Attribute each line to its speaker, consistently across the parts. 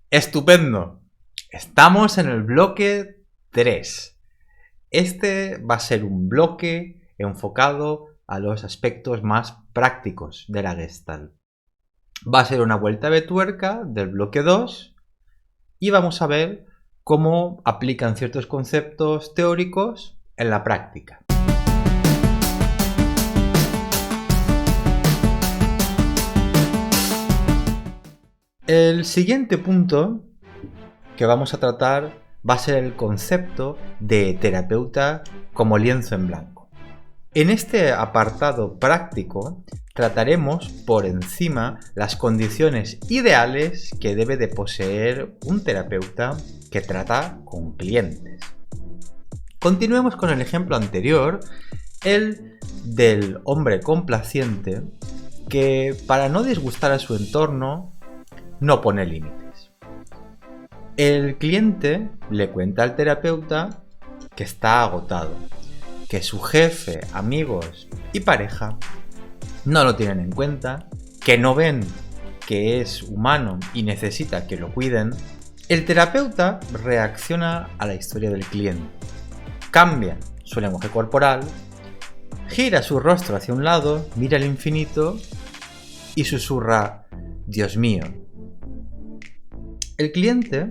Speaker 1: Estupendo. Estamos en el bloque 3. Este va a ser un bloque enfocado a los aspectos más prácticos de la Gestalt. Va a ser una vuelta de tuerca del bloque 2 y vamos a ver cómo aplican ciertos conceptos teóricos en la práctica. El siguiente punto que vamos a tratar va a ser el concepto de terapeuta como lienzo en blanco. En este apartado práctico trataremos por encima las condiciones ideales que debe de poseer un terapeuta que trata con clientes. Continuemos con el ejemplo anterior, el del hombre complaciente que, para no disgustar a su entorno, no pone límites. El cliente le cuenta al terapeuta que está agotado, que su jefe, amigos y pareja no lo tienen en cuenta, que no ven que es humano y necesita que lo cuiden. El terapeuta reacciona a la historia del cliente, cambia su lenguaje corporal, gira su rostro hacia un lado, mira al infinito y susurra: «Dios mío». El cliente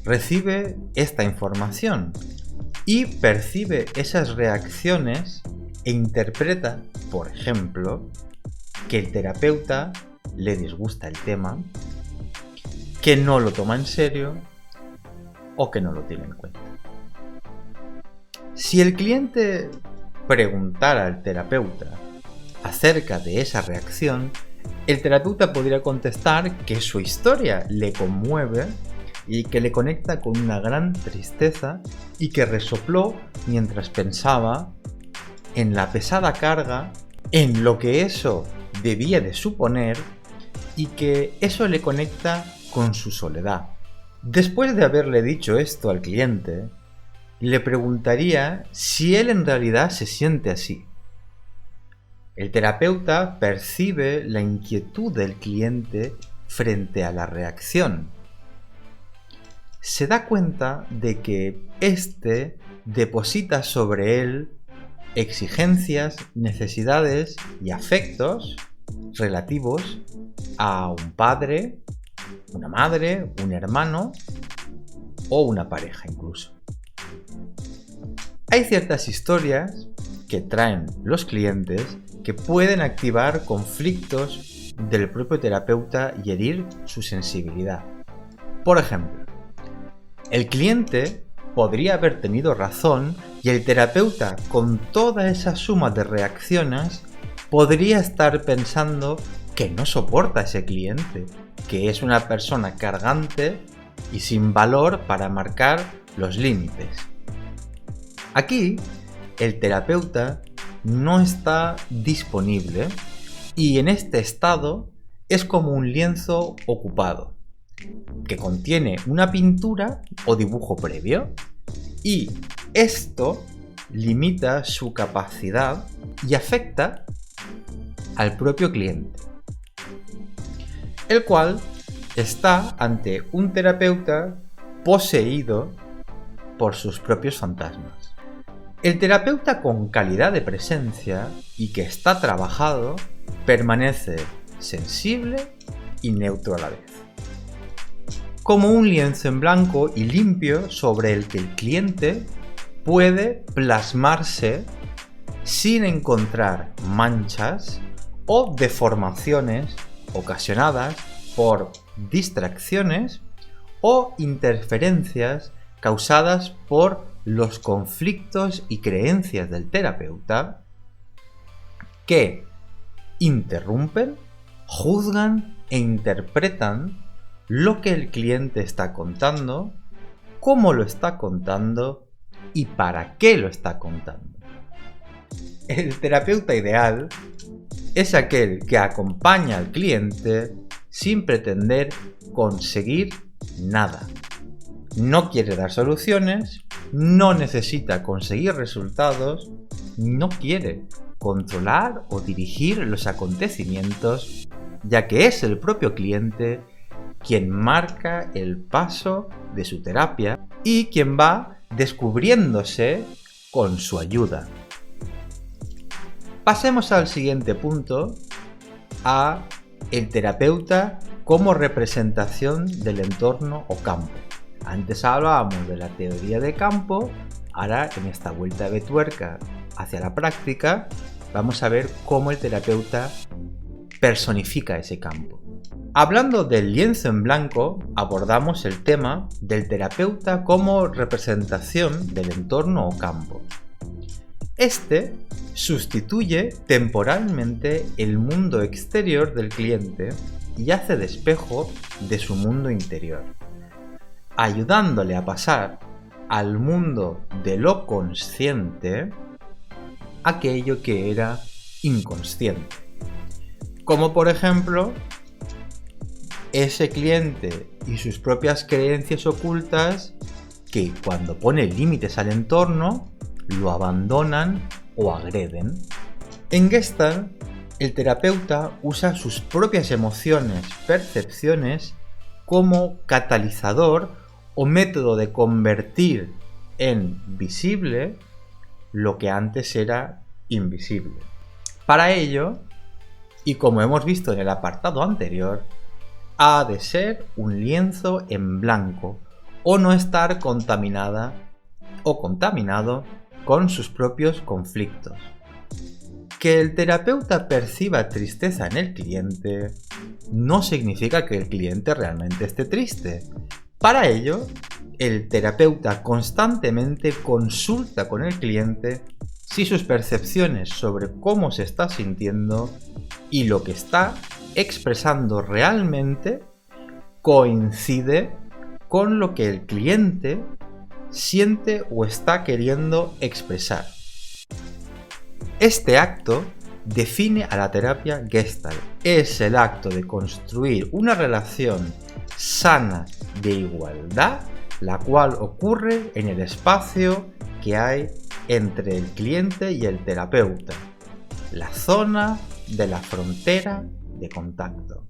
Speaker 1: recibe esta información y percibe esas reacciones e interpreta, por ejemplo, que el terapeuta le disgusta el tema, que no lo toma en serio o que no lo tiene en cuenta. Si el cliente preguntara al terapeuta acerca de esa reacción, el terapeuta podría contestar que su historia le conmueve y que le conecta con una gran tristeza y que resopló mientras pensaba en la pesada carga, en lo que eso debía de suponer y que eso le conecta con su soledad. Después de haberle dicho esto al cliente, le preguntaría si él en realidad se siente así. El terapeuta percibe la inquietud del cliente frente a la reacción. Se da cuenta de que éste deposita sobre él exigencias, necesidades y afectos relativos a un padre, una madre, un hermano o una pareja incluso. Hay ciertas historias que traen los clientes que pueden activar conflictos del propio terapeuta y herir su sensibilidad. Por ejemplo, el cliente podría haber tenido razón y el terapeuta, con toda esa suma de reacciones, podría estar pensando que no soporta a ese cliente, que es una persona cargante y sin valor para marcar los límites. Aquí, el terapeuta no está disponible y en este estado es como un lienzo ocupado que contiene una pintura o dibujo previo y esto limita su capacidad y afecta al propio cliente, el cual está ante un terapeuta poseído por sus propios fantasmas. El terapeuta con calidad de presencia y que está trabajado permanece sensible y neutro a la vez, como un lienzo en blanco y limpio sobre el que el cliente puede plasmarse sin encontrar manchas o deformaciones ocasionadas por distracciones o interferencias causadas por los conflictos y creencias del terapeuta que interrumpen, juzgan e interpretan lo que el cliente está contando, cómo lo está contando y para qué lo está contando. El terapeuta ideal es aquel que acompaña al cliente sin pretender conseguir nada. No quiere dar soluciones, no necesita conseguir resultados, no quiere controlar o dirigir los acontecimientos, ya que es el propio cliente quien marca el paso de su terapia y quien va descubriéndose con su ayuda. Pasemos al siguiente punto, a el terapeuta como representación del entorno o campo. Antes hablábamos de la teoría de campo, ahora en esta vuelta de tuerca hacia la práctica vamos a ver cómo el terapeuta personifica ese campo. Hablando del lienzo en blanco, abordamos el tema del terapeuta como representación del entorno o campo. Este sustituye temporalmente el mundo exterior del cliente y hace de espejo de su mundo interior, ayudándole a pasar al mundo de lo consciente aquello que era inconsciente. Como por ejemplo, ese cliente y sus propias creencias ocultas que cuando pone límites al entorno lo abandonan o agreden. En Gestalt, el terapeuta usa sus propias emociones, percepciones como catalizador o método de convertir en visible lo que antes era invisible. Para ello, y como hemos visto en el apartado anterior, ha de ser un lienzo en blanco o no estar contaminada o contaminado con sus propios conflictos. Que el terapeuta perciba tristeza en el cliente no significa que el cliente realmente esté triste. Para ello, el terapeuta constantemente consulta con el cliente si sus percepciones sobre cómo se está sintiendo y lo que está expresando realmente coincide con lo que el cliente siente o está queriendo expresar. Este acto define a la terapia Gestalt. Es el acto de construir una relación sana de igualdad, la cual ocurre en el espacio que hay entre el cliente y el terapeuta, la zona de la frontera de contacto.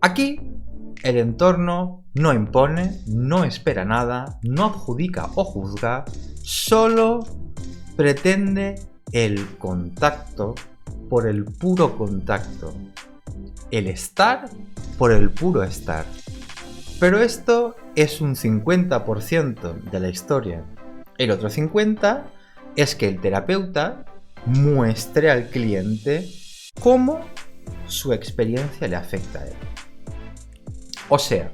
Speaker 1: Aquí, el entorno no impone, no espera nada, no adjudica o juzga, solo pretende el contacto por el puro contacto, el estar por el puro estar. Pero esto es un 50% de la historia. El otro 50% es que el terapeuta muestre al cliente cómo su experiencia le afecta a él. O sea,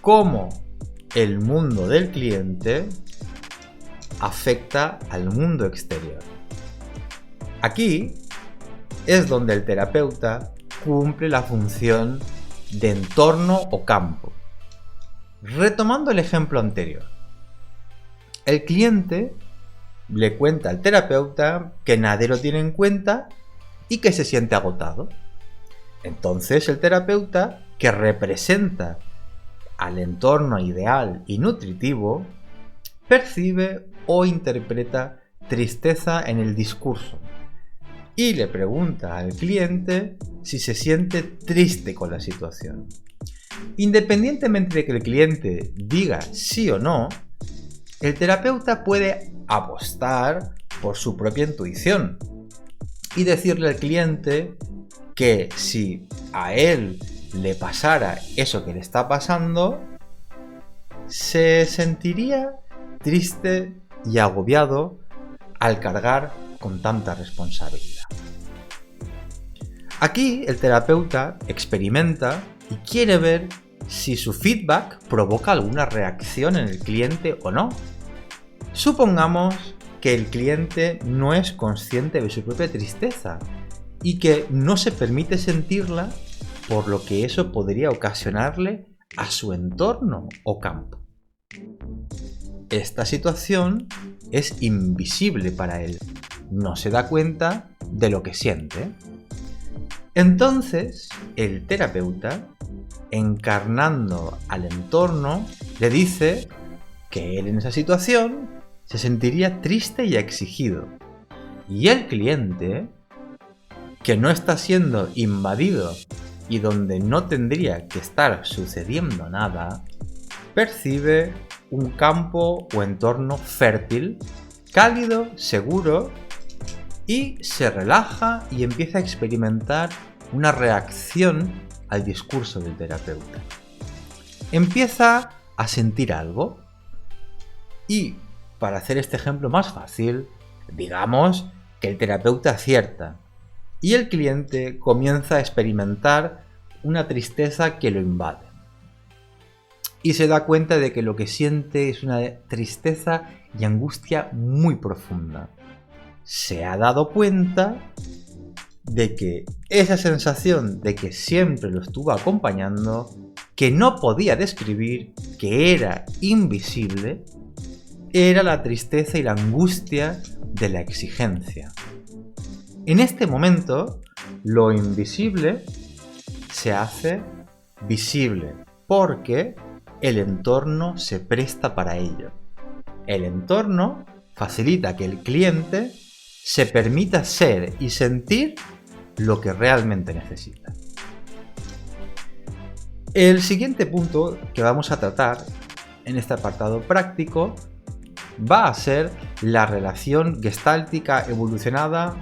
Speaker 1: cómo el mundo del cliente afecta al mundo exterior. Aquí es donde el terapeuta cumple la función de entorno o campo. Retomando el ejemplo anterior, el cliente le cuenta al terapeuta que nadie lo tiene en cuenta y que se siente agotado. Entonces el terapeuta, que representa al entorno ideal y nutritivo, percibe o interpreta tristeza en el discurso y le pregunta al cliente si se siente triste con la situación. Independientemente de que el cliente diga sí o no, el terapeuta puede apostar por su propia intuición y decirle al cliente que si a él le pasara eso que le está pasando, se sentiría triste y agobiado al cargar con tanta responsabilidad. Aquí el terapeuta experimenta y quiere ver si su feedback provoca alguna reacción en el cliente o no. Supongamos que el cliente no es consciente de su propia tristeza y que no se permite sentirla, por lo que eso podría ocasionarle a su entorno o campo. Esta situación es invisible para él, no se da cuenta de lo que siente. Entonces, el terapeuta, encarnando al entorno, le dice que él en esa situación se sentiría triste y exigido. Y el cliente, que no está siendo invadido y donde no tendría que estar sucediendo nada, percibe un campo o entorno fértil, cálido, seguro, y se relaja y empieza a experimentar una reacción al discurso del terapeuta. Empieza a sentir algo y, para hacer este ejemplo más fácil, digamos que el terapeuta acierta y el cliente comienza a experimentar una tristeza que lo invade. Y se da cuenta de que lo que siente es una tristeza y angustia muy profunda. Se ha dado cuenta de que esa sensación de que siempre lo estuvo acompañando, que no podía describir, que era invisible, era la tristeza y la angustia de la exigencia. En este momento, lo invisible se hace visible porque el entorno se presta para ello. El entorno facilita que el cliente se permita ser y sentir lo que realmente necesita. El siguiente punto que vamos a tratar en este apartado práctico va a ser la relación gestáltica evolucionada,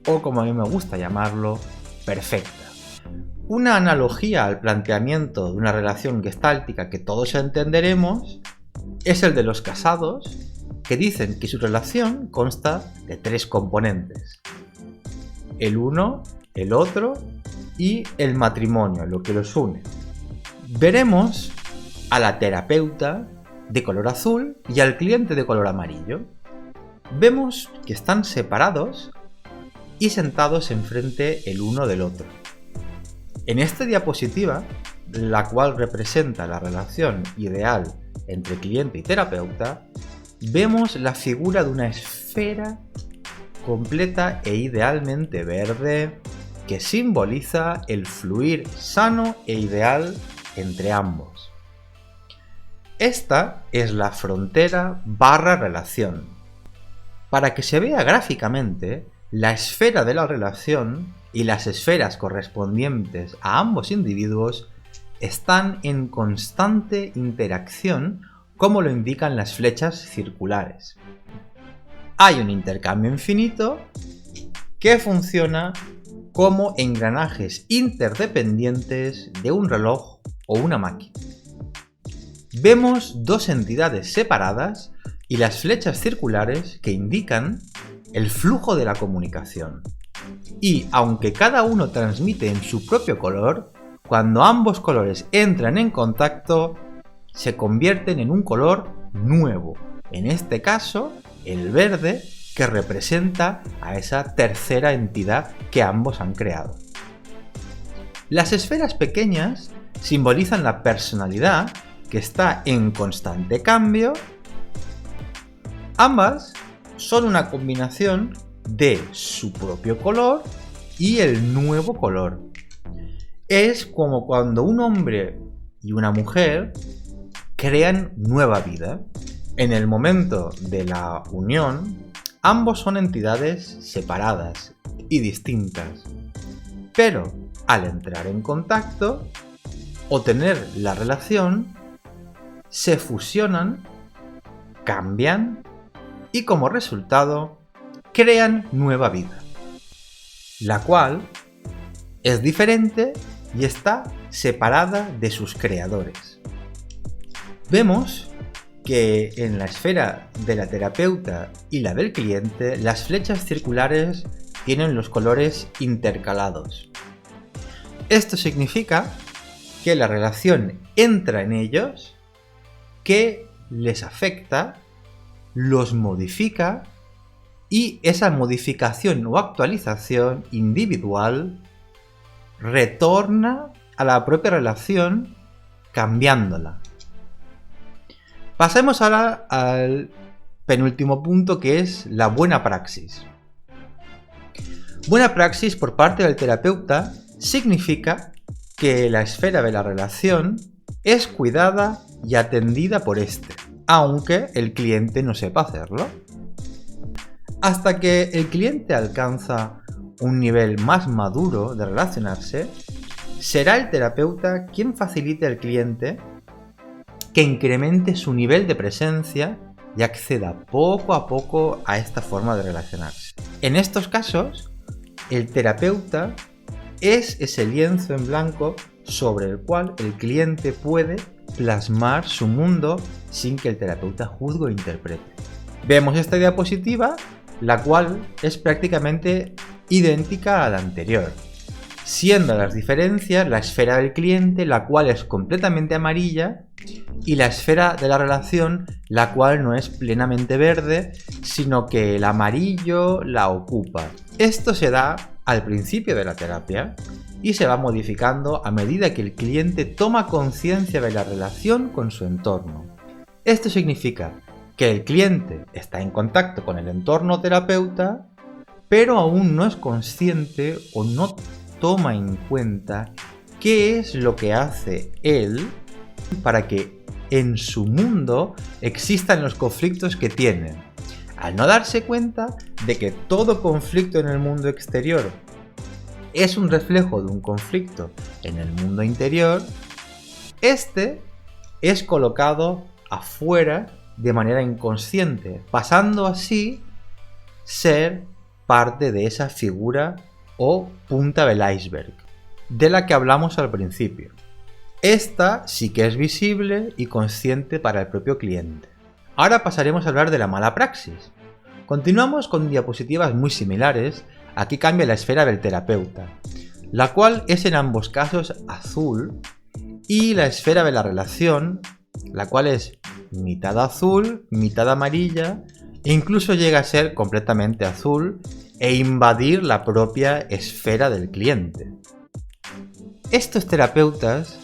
Speaker 1: o como a mí me gusta llamarlo, perfecta. Una analogía al planteamiento de una relación gestáltica que todos entenderemos es el de los casados, que dicen que su relación consta de 3 componentes: el uno, el otro y el matrimonio, lo que los une. Veremos a la terapeuta de color azul y al cliente de color amarillo. Vemos que están separados y sentados enfrente el uno del otro. En esta diapositiva, la cual representa la relación ideal entre cliente y terapeuta, vemos la figura de una esfera completa e idealmente verde que simboliza el fluir sano e ideal entre ambos. Esta es la frontera / relación. Para que se vea gráficamente, la esfera de la relación y las esferas correspondientes a ambos individuos están en constante interacción, como lo indican las flechas circulares. Hay un intercambio infinito que funciona como engranajes interdependientes de un reloj o una máquina. Vemos 2 entidades separadas y las flechas circulares que indican el flujo de la comunicación. Y aunque cada uno transmite en su propio color, cuando ambos colores entran en contacto, se convierten en un color nuevo. En este caso, el verde, que representa a esa tercera entidad que ambos han creado. Las esferas pequeñas simbolizan la personalidad, que está en constante cambio. Ambas son una combinación de su propio color y el nuevo color. Es como cuando un hombre y una mujer crean nueva vida. En el momento de la unión, ambos son entidades separadas y distintas, pero al entrar en contacto o tener la relación, se fusionan, cambian y como resultado crean nueva vida, la cual es diferente y está separada de sus creadores. Vemos que en la esfera de la terapeuta y la del cliente, las flechas circulares tienen los colores intercalados. Esto significa que la relación entra en ellos, que les afecta, los modifica, y esa modificación o actualización individual retorna a la propia relación cambiándola. Pasemos ahora al penúltimo punto, que es la buena praxis. Buena praxis por parte del terapeuta significa que la esfera de la relación es cuidada y atendida por este, aunque el cliente no sepa hacerlo. Hasta que el cliente alcanza un nivel más maduro de relacionarse, será el terapeuta quien facilite al cliente que incremente su nivel de presencia y acceda poco a poco a esta forma de relacionarse. En estos casos, el terapeuta es ese lienzo en blanco sobre el cual el cliente puede plasmar su mundo sin que el terapeuta juzgue o interprete. Vemos esta diapositiva, la cual es prácticamente idéntica a la anterior, siendo las diferencias la esfera del cliente, la cual es completamente amarilla, y la esfera de la relación, la cual no es plenamente verde, sino que el amarillo la ocupa. Esto se da al principio de la terapia y se va modificando a medida que el cliente toma conciencia de la relación con su entorno. Esto significa que el cliente está en contacto con el entorno terapeuta, pero aún no es consciente o no toma en cuenta qué es lo que hace él para que en su mundo existan los conflictos que tiene. Al no darse cuenta de que todo conflicto en el mundo exterior es un reflejo de un conflicto en el mundo interior, este es colocado afuera de manera inconsciente, pasando así ser parte de esa figura o punta del iceberg, de la que hablamos al principio. Esta sí que es visible y consciente para el propio cliente. Ahora pasaremos a hablar de la mala praxis. Continuamos con diapositivas muy similares. Aquí cambia la esfera del terapeuta, la cual es en ambos casos azul, y la esfera de la relación, la cual es mitad azul, mitad amarilla, e incluso llega a ser completamente azul e invadir la propia esfera del cliente. Estos terapeutas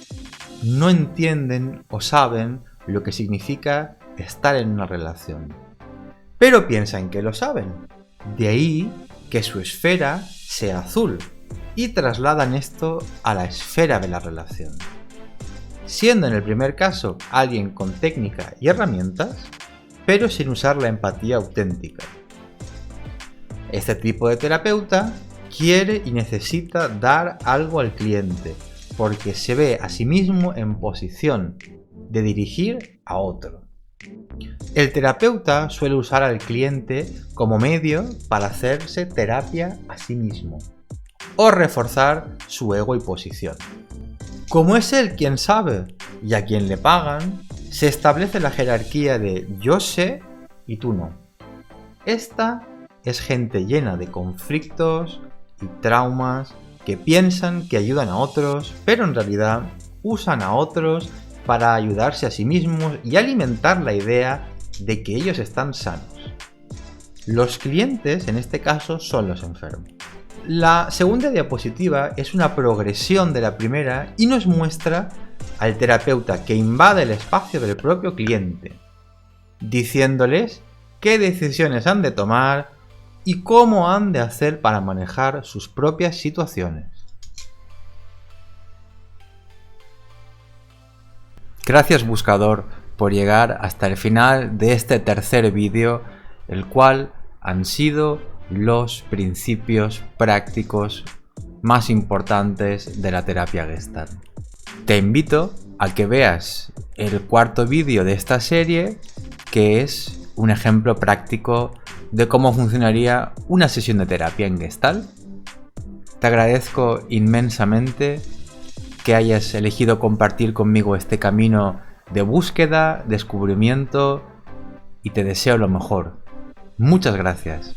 Speaker 1: no entienden o saben lo que significa estar en una relación, pero piensan que lo saben. De ahí que su esfera sea azul y trasladan esto a la esfera de la relación, siendo en el primer caso alguien con técnica y herramientas, pero sin usar la empatía auténtica. Este tipo de terapeuta quiere y necesita dar algo al cliente, porque se ve a sí mismo en posición de dirigir a otro. El terapeuta suele usar al cliente como medio para hacerse terapia a sí mismo o reforzar su ego y posición. Como es él quien sabe y a quien le pagan, se establece la jerarquía de yo sé y tú no. Esta es gente llena de conflictos y traumas que piensan que ayudan a otros, pero en realidad usan a otros para ayudarse a sí mismos y alimentar la idea de que ellos están sanos. Los clientes, en este caso, son los enfermos. La segunda diapositiva es una progresión de la primera y nos muestra al terapeuta que invade el espacio del propio cliente, diciéndoles qué decisiones han de tomar y cómo han de hacer para manejar sus propias situaciones. Gracias, buscador, por llegar hasta el final de este tercer vídeo, el cual han sido los principios prácticos más importantes de la terapia Gestalt. Te invito a que veas el cuarto vídeo de esta serie, que es un ejemplo práctico de cómo funcionaría una sesión de terapia en Gestalt. Te agradezco inmensamente que hayas elegido compartir conmigo este camino de búsqueda, descubrimiento, y te deseo lo mejor. Muchas gracias.